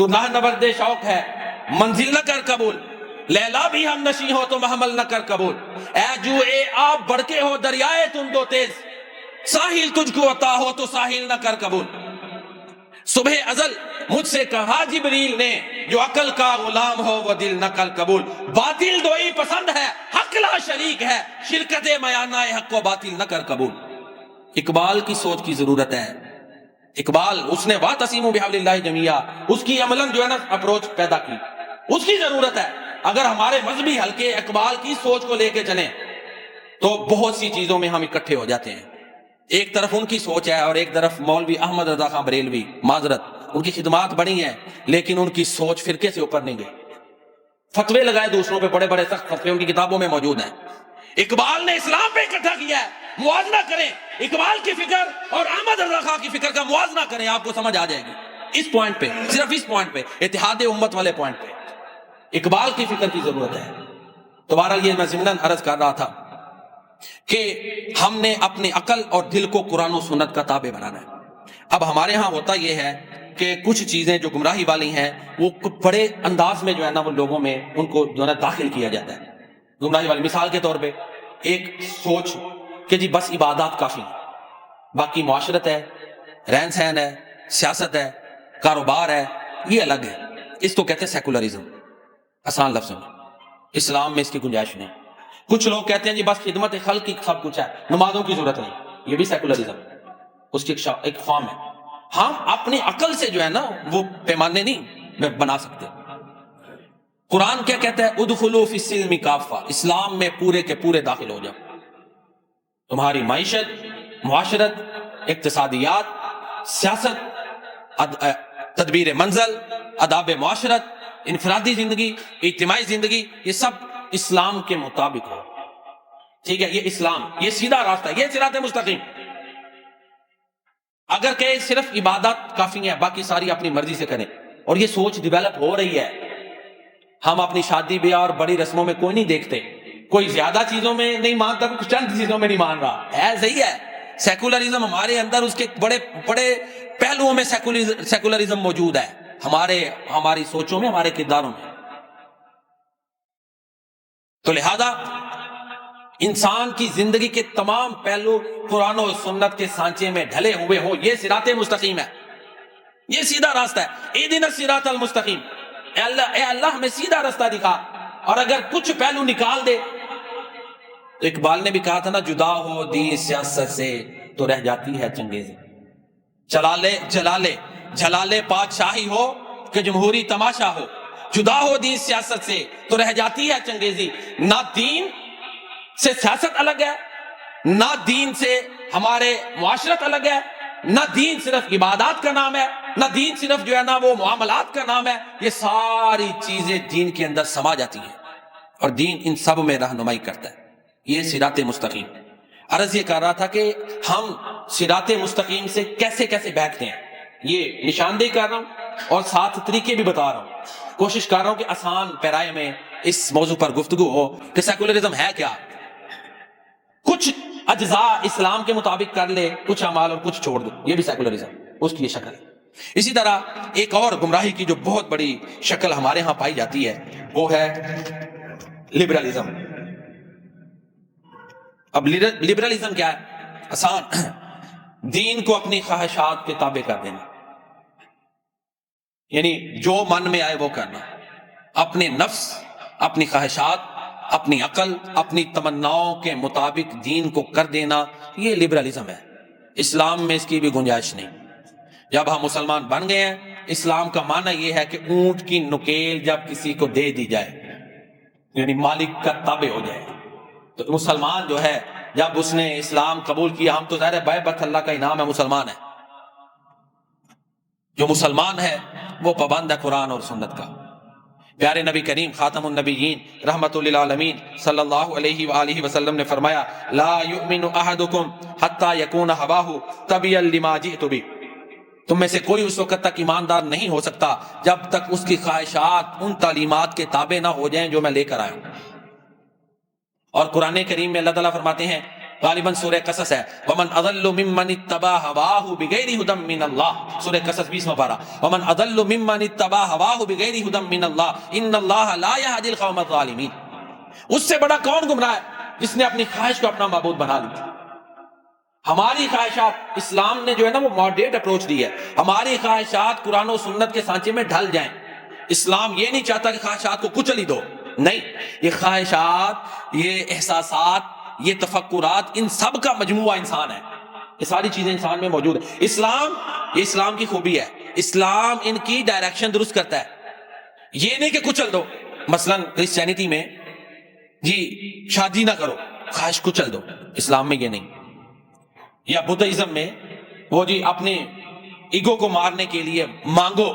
تو راہ نورد شوق ہے منزل نہ کر قبول، لیلا بھی ہم نشیں ہو تو محمل نہ کر قبول، اے جو اے آپ بڑکے ہو دریائے تم دو تیز، ساحل تجھ کو عطا ہو تو ساحل نہ کر قبول۔ صبح ازل مجھ سے کہا جبریل نے جو عقل کا غلام ہو وہ دل نہ کر قبول، باطل دوئی پسند ہے حق لا شریک ہے، شرکت میانہ حق و باطل نہ کر قبول۔ اقبال کی سوچ کی ضرورت ہے۔ اقبال اس نے وَاعْتَصِمُوا بِحَبْلِ اللَّهِ جَمِيعًا، اس کی عملاً جو ہے نا اپروچ پیدا کی، اس کی ضرورت ہے۔ اگر ہمارے مذہبی حلقے اقبال کی سوچ کو لے کے چلیں تو بہت سی چیزوں میں ہم اکٹھے ہو جاتے ہیں۔ ایک طرف ان کی سوچ ہے اور ایک طرف مولوی احمد رضا خان بریلوی، معذرت ان کی خدمات بڑی ہیں لیکن ان کی سوچ فرقے سے اوپر نہیں گئی، فتوے لگائے دوسروں پہ، بڑے بڑے سخت فتوے ان کی کتابوں میں موجود ہیں۔ اقبال نے اسلام پہ اکٹھا کیا ہے۔ موازنہ کریں اقبال کی فکر اور احمد رضا خان کی فکر کا، موازنہ کریں، آپ کو سمجھ آ جائے گی اس پوائنٹ پہ، صرف اس پوائنٹ پہ، اتحاد امت والے پوائنٹ پہ اقبال کی فکر کی ضرورت ہے۔ تو بہرحال یہ میں ضمناً عرض کر رہا تھا کہ ہم نے اپنی عقل اور دل کو قرآن و سنت کا تابع بنانا ہے۔ اب ہمارے ہاں ہوتا یہ ہے کہ کچھ چیزیں جو گمراہی والی ہیں وہ بڑے انداز میں جو ہے نا وہ لوگوں میں ان کو جو ہے نا داخل کیا جاتا ہے گمراہی والی۔ مثال کے طور پہ ایک سوچ کہ جی بس عبادات کافی ہیں، باقی معاشرت ہے، رہن سہن ہے، سیاست ہے، کاروبار ہے، یہ الگ ہے۔ اس کو کہتے ہیں سیکولرزم، آسان لفظوں میں۔ اسلام میں اس کی گنجائش نہیں۔ کچھ لوگ کہتے ہیں جی بس خدمت خلق کی سب کچھ ہے، نمازوں کی ضرورت نہیں، یہ بھی سیکولرزم، اس کی ایک فارم ہے۔ ہم اپنی عقل سے جو ہے نا وہ پیمانے نہیں بنا سکتے۔ قرآن کیا کہتا ہے؟ ادخلوا فی السلم کافہ، اسلام میں پورے کے پورے داخل ہو جاؤ۔ تمہاری معیشت، معاشرت، اقتصادیات، سیاست، تدبیر منزل، آداب معاشرت، انفرادی زندگی، اجتماعی زندگی، یہ سب اسلام کے مطابق ہو۔ ٹھیک ہے، یہ اسلام، یہ سیدھا راستہ، یہ صراط مستقیم۔ اگر کہ صرف عبادت کافی ہے، باقی ساری اپنی مرضی سے کریں، اور یہ سوچ ڈیولپ ہو رہی ہے۔ ہم اپنی شادی بیاہ اور بڑی رسموں میں کوئی نہیں دیکھتے، کوئی زیادہ چیزوں میں نہیں مانتا، کوئی چند چیزوں میں نہیں مان رہا ہے، صحیح ہے۔ سیکولرزم ہمارے اندر اس کے بڑے بڑے پہلوؤں میں سیکولرزم موجود ہے، ہماری سوچوں میں، ہمارے کرداروں میں۔ تو لہذا انسان کی زندگی کے تمام پہلو قرآن و سنت کے سانچے میں ڈھلے ہوئے ہو، یہ صراط مستقیم ہے، یہ سیدھا راستہ ہے۔ اہدنا الصراط المستقیم، اے اللہ ہمیں سیدھا راستہ دکھا۔ اور اگر کچھ پہلو نکال دے تو اقبال نے بھی کہا تھا نا، جدا ہو دین سیاست سے تو رہ جاتی ہے چنگیزی، جلالے پادشاہی ہو کہ جمہوری تماشا ہو، جدا ہو دین سیاست سے تو رہ جاتی ہے چنگیزی۔ نہ دین سے سیاست الگ ہے، نہ دین سے ہمارے معاشرت الگ ہے، نہ دین صرف عبادات کا نام ہے، نہ دین صرف جو ہے نا وہ معاملات کا نام ہے۔ یہ ساری چیزیں دین کے اندر سما جاتی ہیں اور دین ان سب میں رہنمائی کرتا ہے۔ یہ صراط مستقیم۔ عرض یہ کر رہا تھا کہ ہم صراط مستقیم سے کیسے کیسے بہکتے ہیں، یہ نشاندہی کر رہا ہوں اور ساتھ طریقے بھی بتا رہا ہوں۔ کوشش کر رہا ہوں کہ آسان پیرائے میں اس موضوع پر گفتگو ہو کہ سیکولرزم ہے کیا۔ کچھ اجزاء اسلام کے مطابق کر لے، کچھ اعمال اور کچھ چھوڑ دو، یہ بھی سیکولرزم، اس کی یہ شکل ہے۔ اسی طرح ایک اور گمراہی کی جو بہت بڑی شکل ہمارے ہاں پائی جاتی ہے وہ ہے لبرلزم۔ اب لبرلزم کیا ہے؟ آسان، دین کو اپنی خواہشات کے تابع کر دینا، یعنی جو من میں آئے وہ کرنا، اپنے نفس، اپنی خواہشات، اپنی عقل، اپنی تمناؤں کے مطابق دین کو کر دینا، یہ لبرلزم ہے۔ اسلام میں اس کی بھی گنجائش نہیں۔ جب ہم مسلمان بن گئے ہیں، اسلام کا معنی یہ ہے کہ اونٹ کی نکیل جب کسی کو دے دی جائے، یعنی مالک کا تابع ہو جائے۔ تو مسلمان جو ہے جب اس نے اسلام قبول کیا، ہم تو ظاہر ہے بیعت اللہ کا انعام ہے، مسلمان ہے۔ جو مسلمان ہے وہ پابند ہے قرآن اور سنت کا۔ پیارے نبی کریم خاتم النبیین رحمت للعالمین صلی اللہ علیہ وآلہ وسلم نے فرمایا، لا یؤمن احدکم حتی یکون ہواہ تبعا لما جئت بہ، تم میں سے کوئی اس وقت تک ایماندار نہیں ہو سکتا جب تک اس کی خواہشات ان تعلیمات کے تابع نہ ہو جائیں جو میں لے کر آیا ہوں۔ اور قرآن کریم میں اللہ تعالیٰ فرماتے ہیں غالباً سورہ قصص ہے، ومن اضل ممن اتبع هواه بغیر هدى من اللہ، سورہ قصص 20واں پارہ، ومن اضل ممن اتبع هواه بغیر هدى من اللہ ان اللہ لا يهدي القوم الظالمین۔ اس سے بڑا کون گمراہ ہے جس نے اپنی خواہش کو اپنا معبود بنا لیا۔ ہماری خواہشات، اسلام نے جو ہے نا وہ ماڈریٹ اپروچ دی ہے، ہماری خواہشات قرآن و سنت کے سانچے میں ڈھل جائیں۔ اسلام یہ نہیں چاہتا کہ خواہشات کو کچل ہی دو، نہیں، یہ خواہشات، یہ احساسات، یہ تفکرات، ان سب کا مجموعہ انسان ہے، یہ ساری چیزیں انسان میں موجود ہیں۔ اسلام، یہ اسلام کی خوبی ہے، اسلام ان کی ڈائریکشن درست کرتا ہے، یہ نہیں کہ کچل دو۔ مثلا کرسچینٹی میں جی شادی نہ کرو، خواہش کچل دو، اسلام میں یہ نہیں۔ یا بدھزم میں وہ جی اپنے ایگو کو مارنے کے لیے مانگو،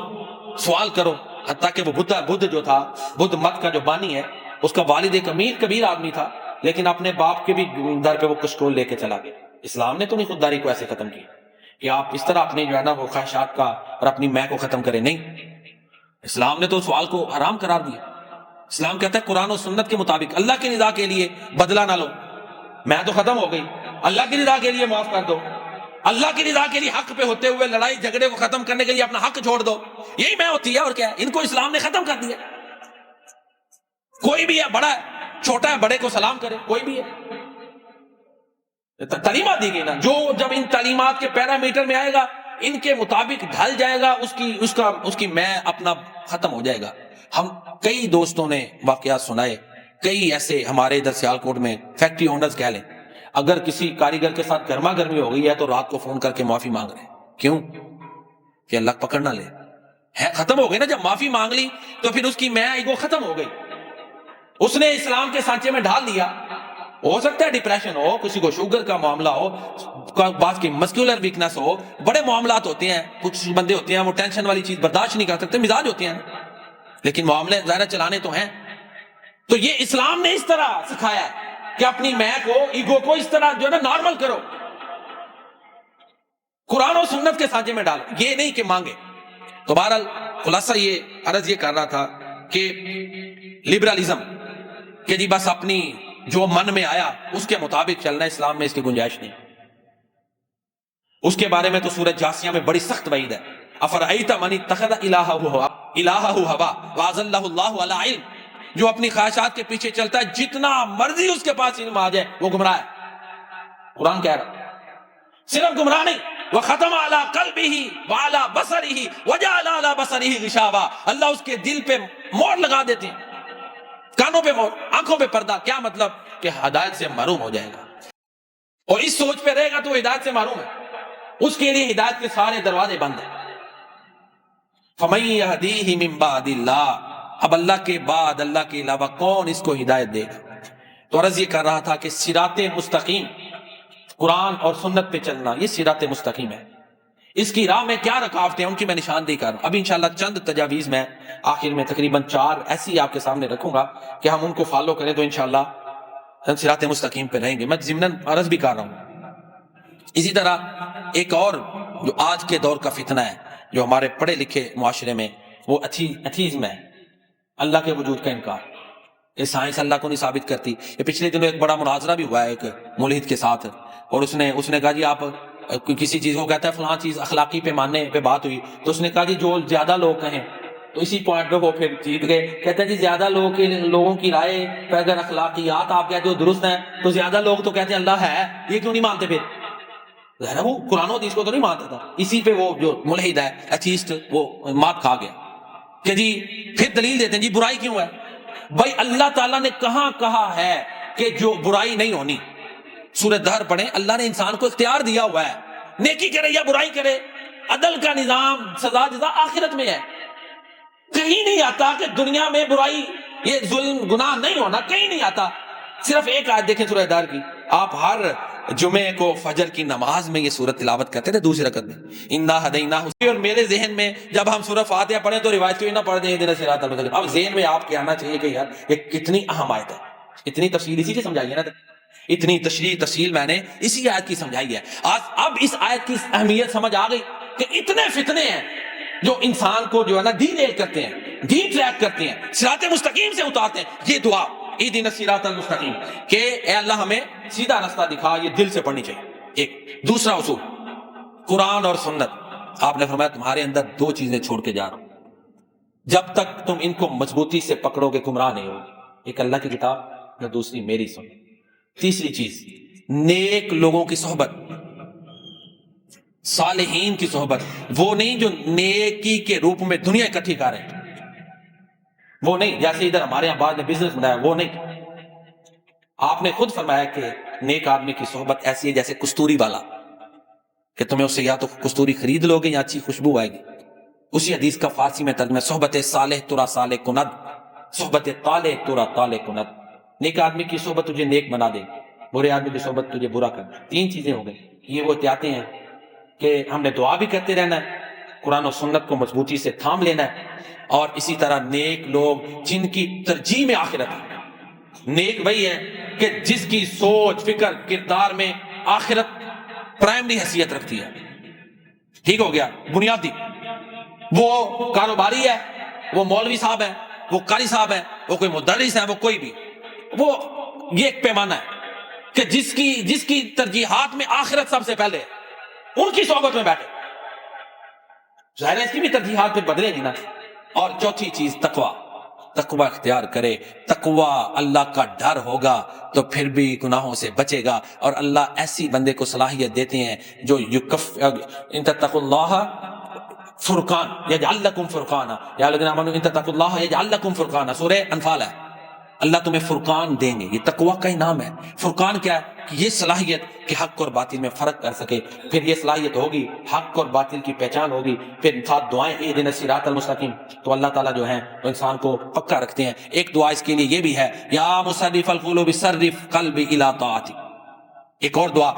سوال کرو، حتیٰ کہ وہ بدھ جو تھا، بدھ مت کا جو بانی ہے، اس کا والد ایک امیر کبیر آدمی تھا، لیکن اپنے باپ کے بھی در پہ وہ کشکول لے کے چلا گیا۔ اسلام نے تو نہیں خودداری کو ایسے ختم کیا کہ آپ اس طرح اپنے جو ہے نا وہ خواہشات کا اور اپنی میں کو ختم کریں، نہیں، اسلام نے تو سوال کو حرام قرار دیا۔ اسلام کہتا ہے قرآن و سنت کے مطابق اللہ کی رضا کے لیے بدلہ نہ لو، میں تو ختم ہو گئی، اللہ کی رضا کے لیے معاف کر دو، اللہ کی رضا کے لیے حق پہ ہوتے ہوئے لڑائی جھگڑے کو ختم کرنے کے لیے اپنا حق چھوڑ دو، یہی میں ہوتی ہے، اور کیا ہے؟ ان کو اسلام نے ختم کر دیا۔ کوئی بھی ہے، بڑا ہے چھوٹا ہے، بڑے کو سلام کرے، کوئی بھی ہے، تعلیمات دی گئی نا، جو جب ان تعلیمات کے پیرامیٹر میں آئے گا، ان کے مطابق ڈھل جائے گا، اس کی میں اپنا ختم ہو جائے گا۔ ہم کئی دوستوں نے واقعات سنائے، کئی ایسے ہمارے ادھر سیالکوٹ میں فیکٹری اونرز کہہ لیں، اگر کسی کاریگر کے ساتھ گرما گرمی ہو گئی ہے تو رات کو فون کر کے معافی مانگ رہے ہیں، کیوں؟ کہ اللہ پکڑ نہ لے، ہے ختم ہو گئی نا۔ جب معافی مانگ لی تو پھر اس کی میں ایگو ختم ہو گئی، اس نے اسلام کے سانچے میں ڈھال دیا۔ ہو سکتا ہے ڈپریشن ہو، کسی کو شوگر کا معاملہ ہو، بعض کی مسکولر ویکنس ہو، بڑے معاملات ہوتے ہیں، کچھ بندے ہوتے ہیں وہ ٹینشن والی چیز برداشت نہیں کر سکتے، مزاج ہوتے ہیں، لیکن معاملے ظاہر چلانے تو ہیں۔ تو یہ اسلام نے اس طرح سکھایا ہے کہ اپنی میں کو، ایگو کو اس طرح جو ہے نا نارمل کرو، قرآن و سنت کے سانچے میں ڈالو، یہ نہیں کہ مانگے۔ تو بہرحال خلاصہ یہ عرض یہ کر رہا تھا کہ لبرلزم کہ جی بس اپنی جو من میں آیا اس کے مطابق چلنا، اسلام میں اس کی گنجائش نہیں۔ اس کے بارے میں تو سورہ جاسیہ میں بڑی سخت وعید ہے، افرأیت من اتخذ الہہ ہوا واضلہ اللہ علی علم، جو اپنی خواہشات کے پیچھے چلتا ہے، جتنا مرضی اس کے پاس علم آ جائے وہ گمراہ ہے۔ قرآن کہہ رہا صرف گمراہ نہیں، وَخَتَمَ عَلَىٰ قَلْبِهِ وَعَلَىٰ بَصَرِهِ وَجَعَلَ عَلَىٰ بَصَرِهِ غِشَاوَةً، اللہ اس کے دل پہ مور لگا دیتے ہیں، کانوں پہ مور، آنکھوں پہ پردہ۔ کیا مطلب؟ کہ ہدایت سے محروم ہو جائے گا، اور اس سوچ پہ رہے گا تو وہ ہدایت سے محروم ہے، اس کے لیے ہدایت کے سارے دروازے بند ہیں۔ فَمَن يَهْدِيهِ مِن بَعْدِ اللَّهِ، اب اللہ کے بعد اللہ کے علاوہ کون اس کو ہدایت دے گا؟ تو عرض یہ کر رہا تھا کہ صراط مستقیم، قرآن اور سنت پہ چلنا، یہ صراط مستقیم ہے۔ اس کی راہ میں کیا رکاوٹیں ہیں ان کی میں نشاندہی کر رہا ہوں۔ ابھی انشاءاللہ چند تجاویز میں آخر میں تقریباً 4 ایسی آپ کے سامنے رکھوں گا کہ ہم ان کو فالو کریں تو انشاءاللہ ہم صراط مستقیم پہ رہیں گے۔ میں ضمناً عرض بھی کر رہا ہوں۔ اسی طرح ایک اور جو آج کے دور کا فتنہ ہے، جو ہمارے پڑھے لکھے معاشرے میں، وہ ایتھیزم ہے، اللہ کے وجود کا انکار۔ یہ سائنس اللہ کو نہیں ثابت کرتی۔ یہ پچھلے دنوں ایک بڑا مناظرہ بھی ہوا ہے ایک ملحد کے ساتھ، اور اس نے کہا جی آپ کسی چیز کو کہتا ہے فلاں چیز اخلاقی پیمانے پہ بات ہوئی، تو اس نے کہا جی جو زیادہ لوگ کہیں، تو اسی پوائنٹ پہ وہ پھر جیت گئے۔ کہتا ہے جی زیادہ لوگوں کی رائے پہ اگر اخلاقیات آپ کہتے ہو درست ہیں تو زیادہ لوگ تو کہتے ہیں اللہ ہے، یہ کیوں نہیں مانتے؟ پھر ظاہر ہے وہ قرآن و حدیث کو تو نہیں مانتا تھا، اسی پہ وہ جو ملحد ہے ایتھیسٹ وہ مات کھا گیا کہ جی پھر دلیل دیتے ہیں جی برائی کیوں ہے۔ بھائی اللہ تعالیٰ نے کہاں کہا ہے کہ جو برائی نہیں ہونی؟ سورہ دہر پڑھیں، اللہ نے انسان کو اختیار دیا ہوا ہے، نیکی کرے یا برائی کرے، عدل کا نظام، سزا جزا آخرت میں ہے۔ کہیں نہیں آتا کہ دنیا میں برائی، یہ ظلم گناہ نہیں ہونا، کہیں نہیں آتا۔ صرف ایک آیت دیکھیں سورہ دہر کی، آپ ہر جمعے کو فجر کی نماز میں یہ سورت تلاوت کرتے تھے دوسری رکعت میں، انا ہدیناہ۔ اور میرے ذہن میں جب ہم سورہ فاتحہ پڑھیں تو روایت کیوں نہ پڑھ دیں اہدنا الصراط المستقیم، اب ذہن میں آپ کے آنا چاہیے کہ یار یہ کتنی اہم آیت ہے، اتنی تفصیل اسی کی سمجھائی ہے نا، اتنی تشریح تفصیل میں نے اسی آیت کی سمجھائی ہے۔ اب اس آیت کی اہمیت سمجھ آ گئی کہ اتنے فتنے ہیں جو انسان کو جو ہے نا ڈی ریل کرتے ہیں، ڈی ٹریک کرتے ہیں، صراط مستقیم سے اتارتے ہیں۔ یہ دعا اہدنا الصراط المستقیم کہ اے اللہ ہمیں سیدھا راستہ دکھا، یہ دل سے پڑھنی چاہیے۔ ایک دوسرا اصول قرآن اور سنت، آپ نے فرمایا تمہارے اندر دو چیزیں چھوڑ کے جا رہا ہوں، جب تک تم ان کو مضبوطی سے پکڑو گے گمراہ نہیں ہوگے، ایک اللہ کی کتاب اور دوسری میری سنت۔ تیسری چیز نیک لوگوں کی صحبت، صالحین کی صحبت، وہ نہیں جو نیکی کے روپ میں دنیا اکٹھی کر رہے ہیں، وہ نہیں جیسے ادھر ہمارے یہاں بعد نے بزنس بنایا، وہ نہیں۔ آپ نے خود فرمایا کہ نیک آدمی کی صحبت ایسی ہے جیسے کستوری والا، کہ تمہیں اس سے یا تو کستوری خرید لو گے یا اچھی خوشبو آئے گی۔ اسی حدیث کا فارسی میں ترجمہ صحبت صالح ترا صالح کند، صحبت طالح ترا طالح کند۔ نیک آدمی کی صحبت تجھے نیک بنا دے، برے آدمی کی صحبت تجھے برا کر دے۔ تین چیزیں ہو گئی، یہ وہ احتیاطیں ہیں کہ ہم نے دعا بھی کرتے رہنا ہے، قرآن و سنت کو مضبوطی سے تھام لینا ہے، اور اسی طرح نیک لوگ جن کی ترجیح میں آخرت ہے۔ نیک وہی ہے کہ جس کی سوچ فکر کردار میں آخرت پرائمری حیثیت رکھتی ہے۔ ٹھیک ہو گیا، بنیادی۔ وہ کاروباری ہے، وہ مولوی صاحب ہے، وہ قاری صاحب ہے، وہ کوئی مدرس ہے، وہ کوئی بھی، وہ یہ ایک پیمانہ ہے کہ جس کی ترجیحات میں آخرت سب سے پہلے ہے، ان کی صحبت میں بیٹھے۔ ظاہر ہے اس کی بھی ترجیحات پہ بدلے گی نا۔ اور چوتھی چیز تقوی، تقوی اختیار کرے۔ تقوی اللہ کا ڈر ہوگا تو پھر بھی گناہوں سے بچے گا، اور اللہ ایسی بندے کو صلاحیت دیتے ہیں جو ان تتقوا اللہ فرقان یجعل لکم فرقانا، یا الذین آمنوا ان تتقوا اللہ یجعل لکم فرقانا، سورہ انفال ہے۔ اللہ تمہیں فرقان دیں گے، یہ تقوی کا ہی نام ہے۔ فرقان کیا ہے؟ کہ یہ صلاحیت کہ حق اور باطل میں فرق کر سکے، پھر یہ صلاحیت ہوگی، حق اور باطل کی پہچان ہوگی، پھر ساتھ دعائیں اہدنا الصراط المستقیم، تو اللہ تعالیٰ جو ہیں وہ انسان کو پکا رکھتے ہیں۔ ایک دعا اس کے لیے یہ بھی ہے، یا مصرف القلوب صرف قلبی الی طاعتک۔ ایک اور دعا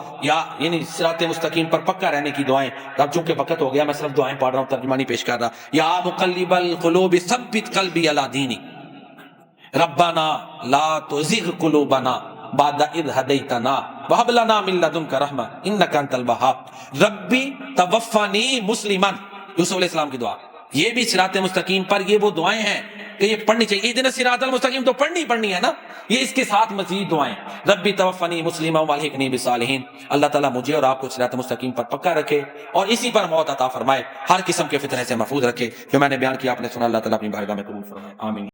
یعنی صراط مستقیم پر پکا رہنے کی دعائیں۔ اب چونکہ وقت ہو گیا میں صرف دعائیں پڑھ رہا ہوں، ترجمہ نہیں پیش کر رہا۔ یا مقلب القلوب ثبت قلبی علی دینک، ربنا لا تزغ قلوبنا بعد اذ ہدیتنا وہب لنا من لدنک رحمہ انک انت الوہاب ربی توفنی مسلما، یوسف علیہ السلام کی دعا۔ یہ بھی صراط مستقیم پر یہ وہ دعائیں ہیں کہ یہ پڑھنی چاہیے۔ اہدنا الصراط المستقیم تو پڑھنی ہے نا، یہ اس کے ساتھ مزید دعائیں، ربی توفنی مسلما والحقنی بالصالحین۔ اللہ تعالیٰ مجھے اور آپ کو صراط مستقیم پر پکا رکھے اور اسی پر موت عطا فرمائے، ہر قسم کے فتنے سے محفوظ رکھے۔ جو میں نے بیان کیا آپ نے سنا، اللہ تعالیٰ اپنی بارگاہ میں قبول فرمائے، آمین۔